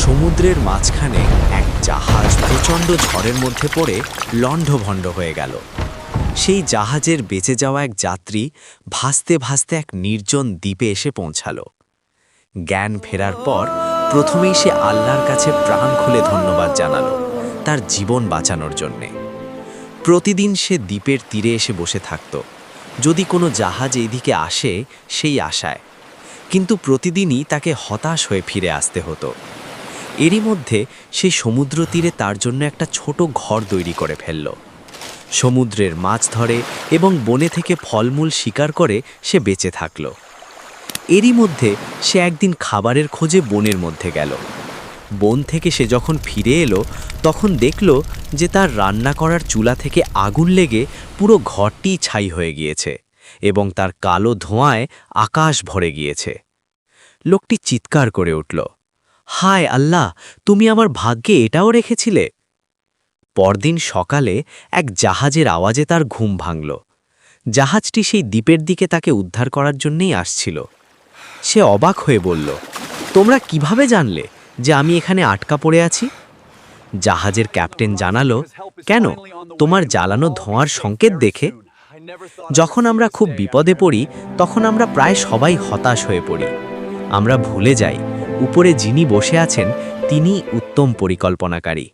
সমুদ্রের মাঝখানে এক জাহাজ প্রচণ্ড ঝড়ের মধ্যে পড়ে লণ্ডভণ্ড হয়ে গেল। সেই জাহাজের বেঁচে যাওয়া এক যাত্রী ভাসতে ভাসতে এক নির্জন দ্বীপে এসে পৌঁছাল। জ্ঞান ফেরার পর প্রথমেই সে আল্লাহর কাছে প্রাণ খুলে ধন্যবাদ জানালো তার জীবন বাঁচানোর জন্যে। প্রতিদিন সে দ্বীপের তীরে এসে বসে থাকত, যদি কোনো জাহাজ এইদিকে আসে সেই আশায়, কিন্তু প্রতিদিনই তাকে হতাশ হয়ে ফিরে আসতে হতো। এরই মধ্যে সেই সমুদ্র তীরে তার জন্য একটা ছোট ঘর তৈরি করে ফেলল। সমুদ্রের মাছ ধরে এবং বনে থেকে ফলমূল শিকার করে সে বেঁচে থাকল। এরই মধ্যে সে একদিন খাবারের খোঁজে বনের মধ্যে গেল। বন থেকে সে যখন ফিরে এলো তখন দেখল যে তার রান্না করার চুলা থেকে আগুন লেগে পুরো ঘরটি ছাই হয়ে গিয়েছে এবং তার কালো ধোঁয়ায় আকাশ ভরে গিয়েছে। লোকটি চিৎকার করে উঠল, হায় আল্লাহ, তুমি আমার ভাগ্যে এটাও রেখেছিলে। পরদিন সকালে এক জাহাজের আওয়াজে তার ঘুম ভাঙল। জাহাজটি সেই দ্বীপের দিকে তাকে উদ্ধার করার জন্যই আসছিল। সে অবাক হয়ে বলল, তোমরা কিভাবে জানলে যে আমি এখানে আটকা পড়ে আছি? জাহাজের ক্যাপ্টেন জানালো, কেন, তোমার জ্বালানো ধোঁয়ার সংকেত দেখে। যখন আমরা খুব বিপদে পড়ি তখন আমরা প্রায় সবাই হতাশ হয়ে পড়ি। আমরা ভুলে যাই উপরে যিনি বসে আছেন তিনি উত্তম পরিকল্পনাকারী।